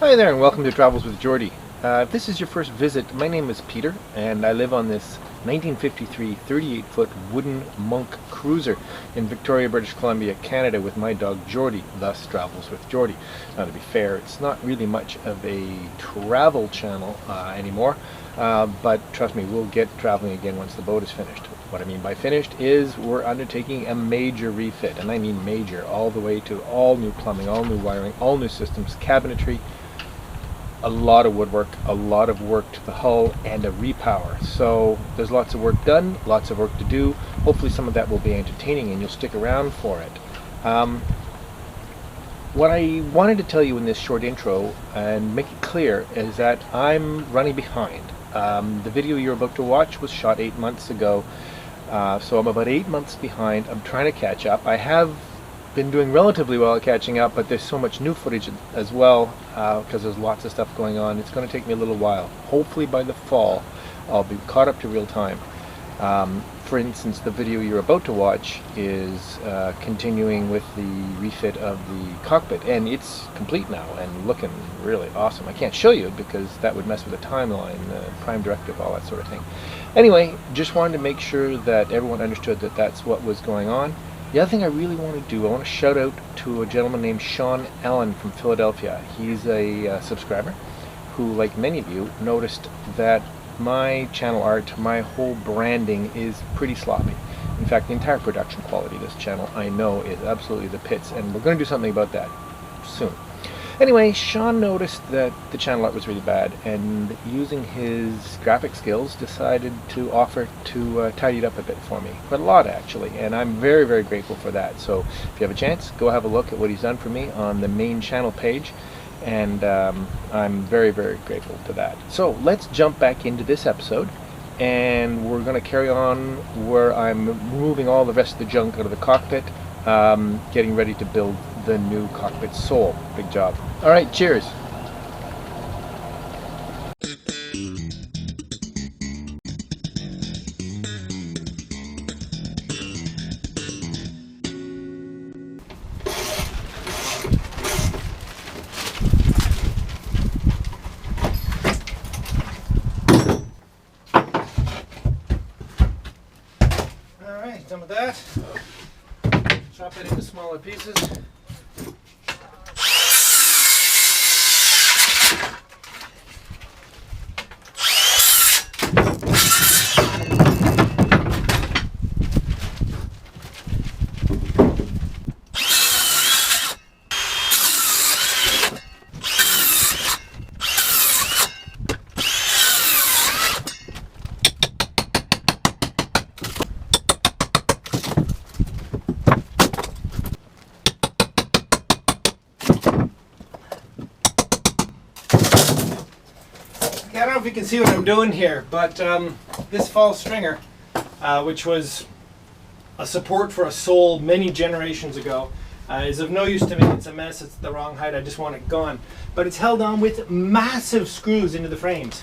Hi there and welcome to Travels with Geordie. If this is your first visit, my name is Peter and I live on this 1953 38-foot wooden Monk cruiser in Victoria, British Columbia, Canada with my dog Geordie, thus Travels with Geordie. Now to be fair, it's not really much of a travel channel anymore, but trust me, we'll get traveling again once the boat is finished. What I mean by finished is we're undertaking a major refit, and I mean major, all the way to all new plumbing, all new wiring, all new systems, cabinetry, a lot of woodwork, a lot of work to the hull, and a repower. So there's lots of work done, lots of work to do. Hopefully some of that will be entertaining and you'll stick around for it. What I wanted to tell you in this short intro and make it clear is that I'm running behind. The video you're about to watch was shot 8 months ago, so I'm about 8 months behind. I'm trying to catch up. I have been doing relatively well at catching up, but there's so much new footage as well because there's lots of stuff going on. It's going to take me a little while. Hopefully by the fall I'll be caught up to real time. For instance, the video you're about to watch is continuing with the refit of the cockpit, and it's complete now and looking really awesome. I can't show you because that would mess with the timeline, prime directive, all that sort of thing. Anyway, just wanted to make sure that everyone understood that that's what was going on. The other thing I really want to do, I want to shout out to a gentleman named Sean Allen from Philadelphia. He's a subscriber who, like many of you, noticed that my channel art, my whole branding is pretty sloppy. In fact, the entire production quality of this channel, I know, is absolutely the pits, and we're going to do something about that soon. Anyway, Sean noticed that the channel art was really bad, and using his graphic skills decided to offer to tidy it up a bit for me. Quite a lot, actually, and I'm very, very grateful for that. So if you have a chance, go have a look at what he's done for me on the main channel page, and I'm very, very grateful to that. So let's jump back into this episode, and we're going to carry on where I'm removing all the rest of the junk out of the cockpit, getting ready to build the new cockpit sole. Big job. All right, cheers. All right, done with that. Chop it into smaller pieces. I don't know if you can see what I'm doing here, but this false stringer, which was a support for a sole many generations ago, is of no use to me. It's a mess, it's the wrong height, I just want it gone. But it's held on with massive screws into the frames.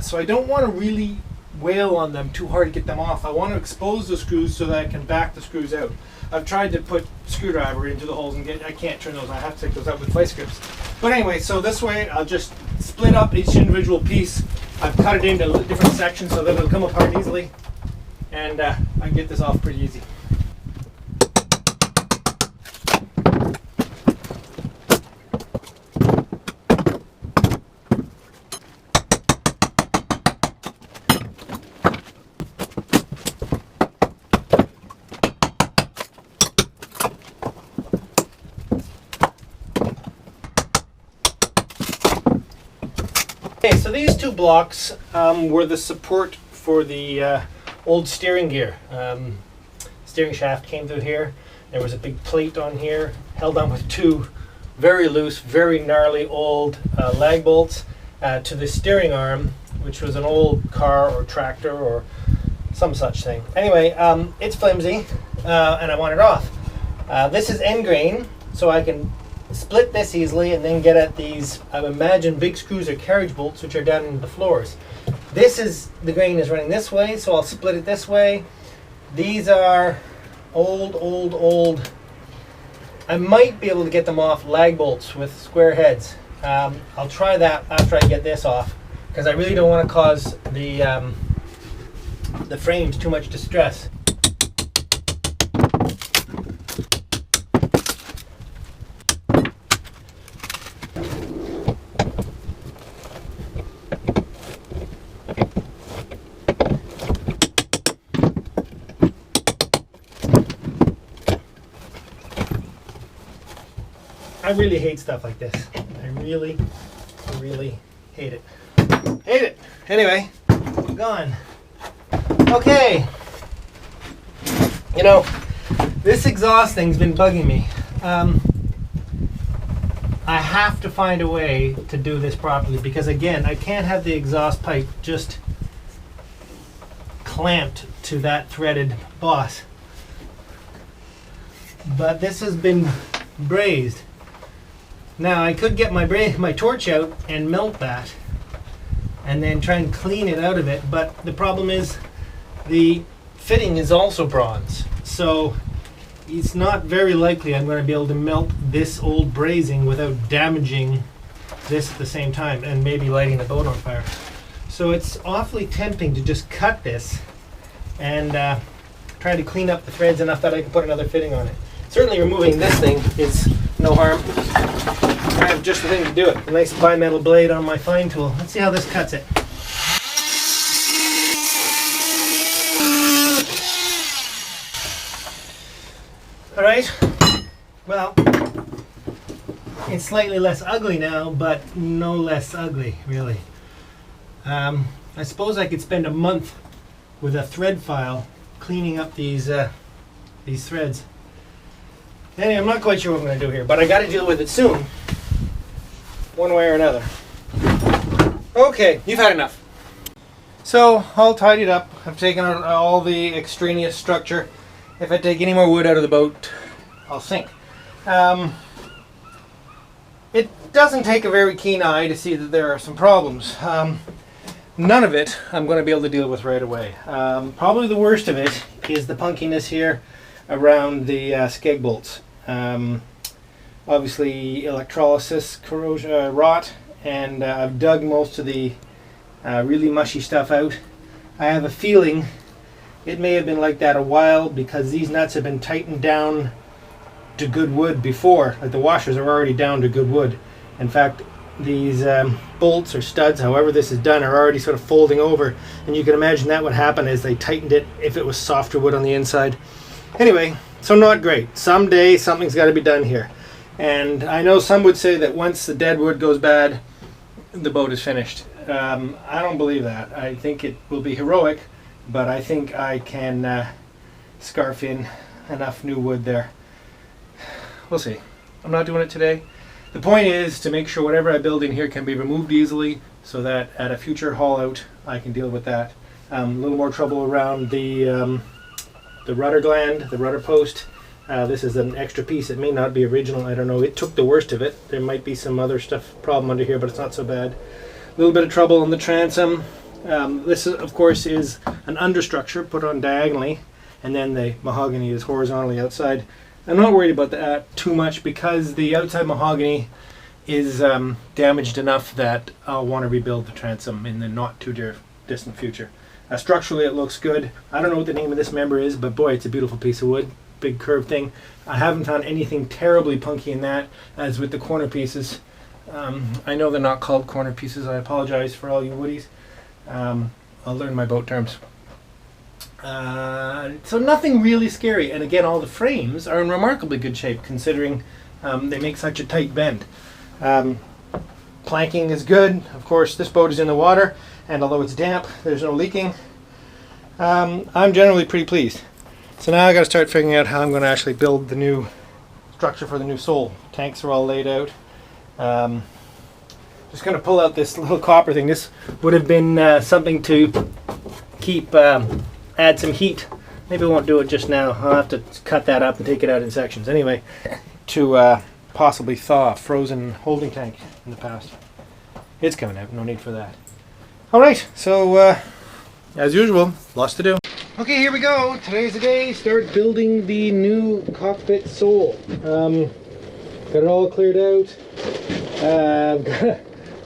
So I don't want to really wail on them too hard to get them off. I want to expose the screws so that I can back the screws out. I've tried to put screwdriver into the holes and I can't turn those. I have to take those out with vice grips. But anyway, so this way I'll just split up each individual piece. I've cut it into different sections so that it'll come apart easily, and I can get this off pretty easy. Okay, so these two blocks were the support for the old steering gear. Steering shaft came through here. There was a big plate on here, held on with two very loose, very gnarly old lag bolts to the steering arm, which was an old car or tractor or some such thing. Anyway, it's flimsy and I want it off. This is end grain, so I can split this easily and then get at these, I imagine, big screws or carriage bolts which are down into the floors. This is, the grain is running this way, so I'll split it this way. These are old. I might be able to get them off lag bolts with square heads. I'll try that after I get this off, because I really don't want to cause the frames too much distress. I really hate stuff like this. I really hate it. Hate it. Anyway, I'm gone. Okay. You know, this exhaust thing's been bugging me. I have to find a way to do this properly, because again, I can't have the exhaust pipe just clamped to that threaded boss. But this has been brazed. Now I could get my torch out and melt that and then try and clean it out of it, but the problem is the fitting is also bronze, so it's not very likely I'm going to be able to melt this old brazing without damaging this at the same time and maybe lighting the boat on fire. So it's awfully tempting to just cut this and try to clean up the threads enough that I can put another fitting on it. Certainly removing this thing is no harm. I have just the thing to do it. A nice bimetal blade on my fine tool. Let's see how this cuts it. Alright, well, it's slightly less ugly now, but no less ugly, really. I suppose I could spend a month with a thread file cleaning up these threads. Anyway, I'm not quite sure what I'm going to do here, but I got to deal with it soon, one way or another. Okay, you've had enough. So, all tidied up. I've taken out all the extraneous structure. If I take any more wood out of the boat, I'll sink. It doesn't take a very keen eye to see that there are some problems. None of it I'm going to be able to deal with right away. Probably the worst of it is the punkiness here around the skeg bolts. Obviously electrolysis, corrosion, rot, and I've dug most of the really mushy stuff out. I have a feeling it may have been like that a while because these nuts have been tightened down to good wood before. Like the washers are already down to good wood. In fact, these bolts or studs, however this is done, are already sort of folding over, and you can imagine that would happen as they tightened it if it was softer wood on the inside. Anyway, so not great. Someday something's got to be done here. And I know some would say that once the dead wood goes bad, the boat is finished. I don't believe that. I think it will be heroic, but I think I can scarf in enough new wood there. We'll see. I'm not doing it today. The point is to make sure whatever I build in here can be removed easily so that at a future haul out I can deal with that. A little more trouble around the rudder gland, the rudder post. This is an extra piece. It may not be original. I don't know. It took the worst of it. There might be some other problem under here, but it's not so bad. A little bit of trouble on the transom. This, of course, is an understructure put on diagonally, and then the mahogany is horizontally outside. I'm not worried about that too much because the outside mahogany is damaged enough that I'll want to rebuild the transom in the not too distant future. Structurally it looks good. I don't know what the name of this member is, but boy, it's a beautiful piece of wood. Big curved thing. I haven't found anything terribly punky in that, as with the corner pieces. I know they're not called corner pieces. I apologize for all you woodies. I'll learn my boat terms. So nothing really scary, and again all the frames are in remarkably good shape considering they make such a tight bend. Planking is good. Of course this boat is in the water, and although it's damp there's no leaking. I'm generally pretty pleased. So now I got to start figuring out how I'm going to actually build the new structure for the new sole. Tanks are all laid out. Just going to pull out this little copper thing. This would have been something to keep add some heat. Maybe I won't do it just now. I'll have to cut that up and take it out in sections. Anyway, to possibly thaw a frozen holding tank in the past. It's coming out, no need for that. Alright, so as usual, lots to do. Okay, here we go. Today's the day. Start building the new cockpit sole. Got it all cleared out. I've got a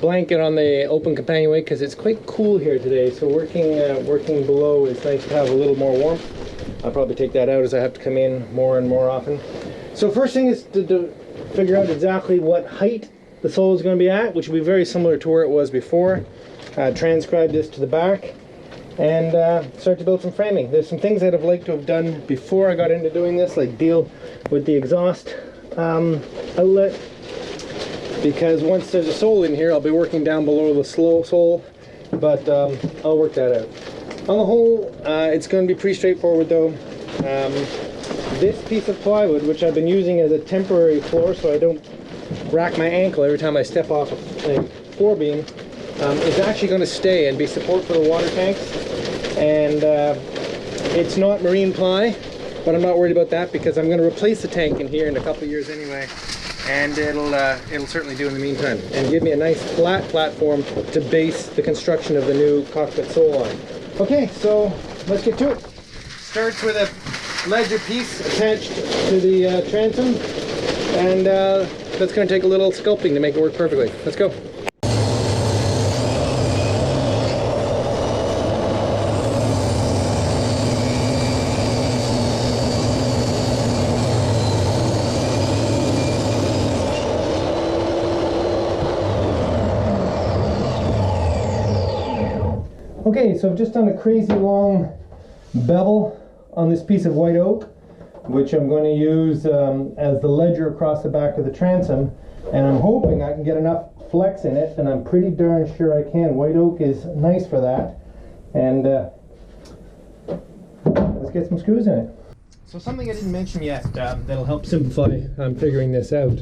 blanket on the open companionway because it's quite cool here today. So working below is nice to have a little more warmth. I'll probably take that out as I have to come in more and more often. So first thing is to figure out exactly what height the sole is going to be at, which will be very similar to where it was before. Transcribe this to the back and start to build some framing. There's some things that I'd like to have done before I got into doing this, like deal with the exhaust outlet, because once there's a sole in here I'll be working down below the sole, but I'll work that out. On the whole, it's going to be pretty straightforward though. This piece of plywood, which I've been using as a temporary floor so I don't rack my ankle every time I step off a floor beam, is actually going to stay and be support for the water tanks. And it's not marine ply, but I'm not worried about that because I'm going to replace the tank in here in a couple of years anyway, and it'll certainly do in the meantime and give me a nice flat platform to base the construction of the new Cockpit sole on. Okay, so let's get to it. Starts with a ledger piece attached to the transom, and that's going to take a little sculpting to make it work perfectly. Let's go. Okay, so I've just done a crazy long bevel on this piece of white oak, which I'm going to use as the ledger across the back of the transom, and I'm hoping I can get enough flex in it, and I'm pretty darn sure I can. White oak is nice for that, and let's get some screws in it. So something I didn't mention yet that'll help simplify figuring this out.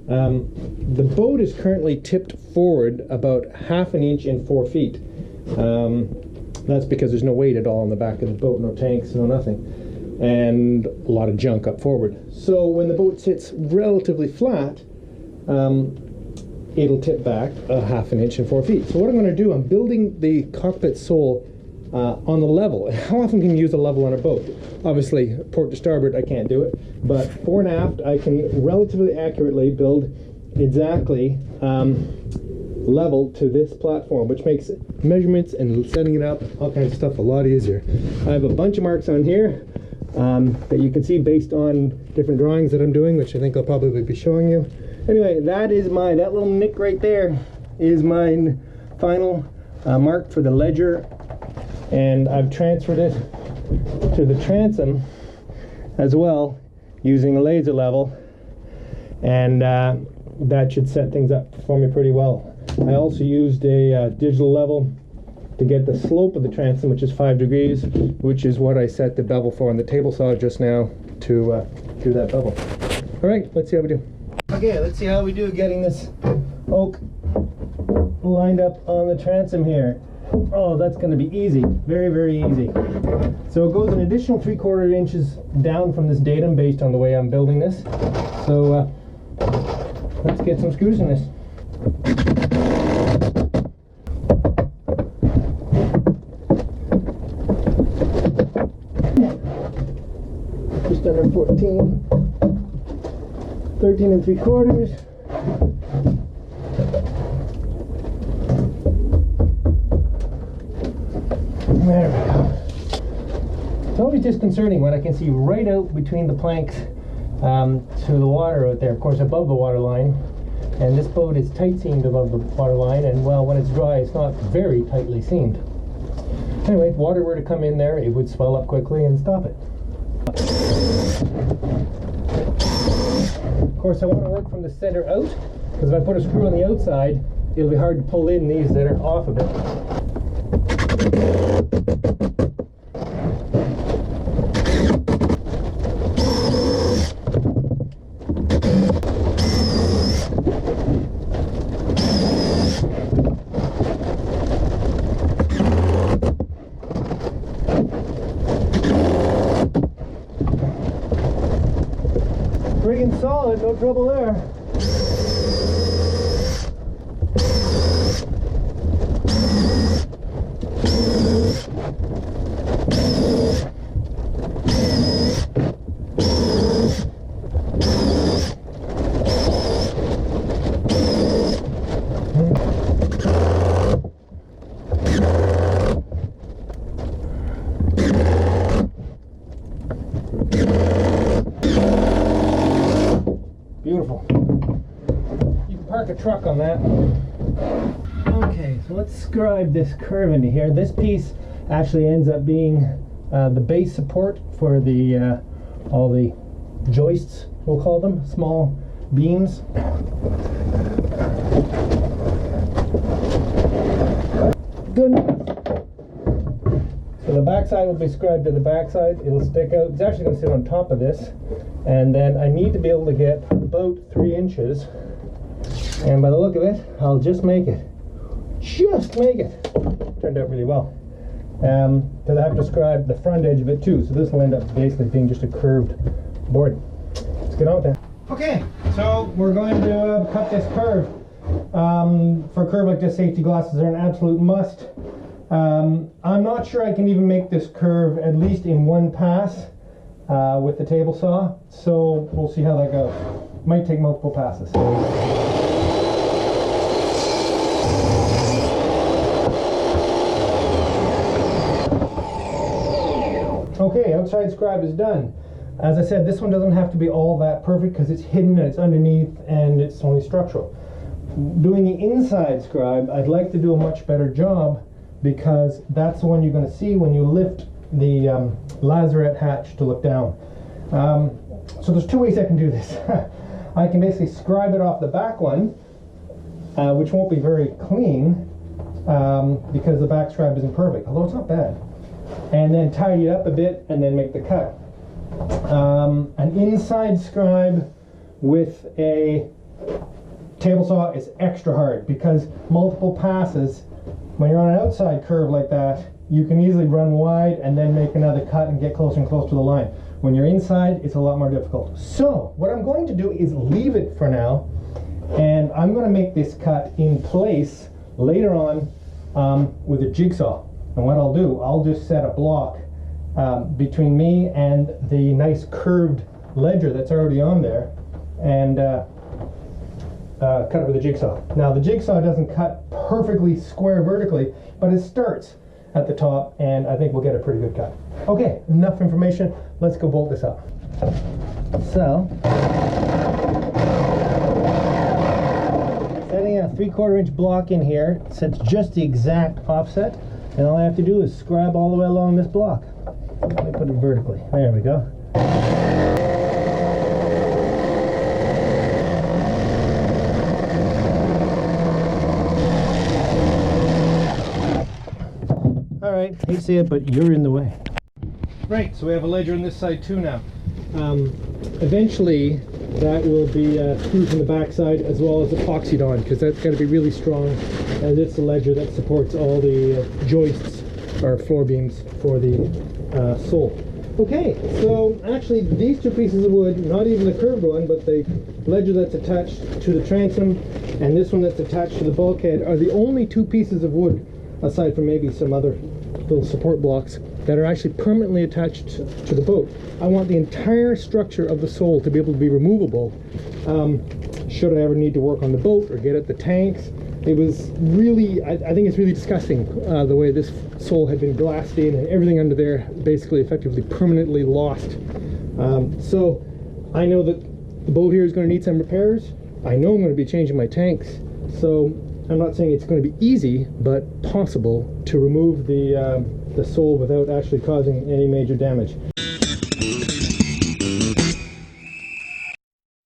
The boat is currently tipped forward about 1/2 inch in 4 feet. That's because there's no weight at all on the back of the boat, no tanks, no nothing, and a lot of junk up forward. So when the boat sits relatively flat, it'll tip back 1/2 inch in 4 feet. So what I'm going to do, I'm building the Cockpit sole on the level. How often can you use a level on a boat? Obviously, port to starboard, I can't do it, but fore and aft, I can relatively accurately build exactly level to this platform, which makes measurements and setting it up, all kinds of stuff, a lot easier. I have a bunch of marks on here that you can see based on different drawings that I'm doing, which I think I'll probably be showing you. Anyway, that little nick right there is my final mark for the ledger, and I've transferred it to the transom as well using a laser level, and that should set things up for me pretty well. I also used a digital level to get the slope of the transom, which is 5 degrees, which is what I set the bevel for on the table saw just now to do that bevel. All right, let's see how we do. Okay, let's see how we do getting this oak lined up on the transom here. Oh, that's going to be easy, very, very easy. So it goes an additional 3/4 inches down from this datum based on the way I'm building this. So let's get some screws in this. Just under 14, 13 3/4. There we go. It's always disconcerting when I can see right out between the planks to the water out there, of course above the water line. And this boat is tight seamed above the water line, and well, when it's dry, it's not very tightly seamed. Anyway, if water were to come in there, it would swell up quickly and stop it. Of course, I want to work from the center out, because if I put a screw on the outside, it'll be hard to pull in these that are off of it. Friggin' solid, no trouble there. park a truck on that. Okay, so let's scribe this curve into here. This piece actually ends up being the base support for the all the joists, we'll call them, small beams. Good. So the backside will be scribed to the backside. It'll stick out. It's actually going to sit on top of this, and then I need to be able to get about 3 inches. And by the look of it, I'll just make it. Just make it. Turned out really well. Because I have to scribe the front edge of it too. So this will end up basically being just a curved board. Let's get on with that. Okay, so we're going to cut this curve. For a curve like this, safety glasses are an absolute must. I'm not sure I can even make this curve at least in one pass with the table saw. So we'll see how that goes. Might take multiple passes. Okay, outside scribe is done. As I said, this one doesn't have to be all that perfect because it's hidden and it's underneath and it's only structural. Doing the inside scribe, I'd like to do a much better job because that's the one you're going to see when you lift the lazarette hatch to look down. So there's 2 ways I can do this. I can basically scribe it off the back one, which won't be very clean because the back scribe isn't perfect, although it's not bad. And then tidy it up a bit and then make the cut. An inside scribe with a table saw is extra hard because multiple passes, when you're on an outside curve like that, you can easily run wide and then make another cut and get closer and closer to the line. When you're inside, it's a lot more difficult. So what I'm going to do is leave it for now, and I'm going to make this cut in place later on with a jigsaw. And what I'll do, I'll just set a block between me and the nice curved ledger that's already on there, and cut it with a jigsaw. Now the jigsaw doesn't cut perfectly square vertically, but it starts at the top, and I think we'll get a pretty good cut. Okay, enough information. Let's go bolt this up. So, setting a 3/4 inch block in here sets just the exact offset, and all I have to do is scribe all the way along this block. Let me put it vertically. There we go. Alright, hate to say it, but you're in the way. Right, so we have a ledger on this side too now. Eventually that will be screwed from the back side as well as epoxied on, because that's got to be really strong, as it's the ledger that supports all the joists or floor beams for the sole. Okay, so actually these 2 pieces of wood, not even the curved one, but the ledger that's attached to the transom and this one that's attached to the bulkhead are the only 2 pieces of wood, aside from maybe some other little support blocks, that are actually permanently attached to the boat. I want the entire structure of the sole to be able to be removable should I ever need to work on the boat or get at the tanks. It was really, I think it's really disgusting the way this sole had been glassed in and everything under there basically effectively permanently lost. So I know that the boat here is going to need some repairs. I know I'm going to be changing my tanks, so I'm not saying it's going to be easy, but possible to remove the sole without actually causing any major damage.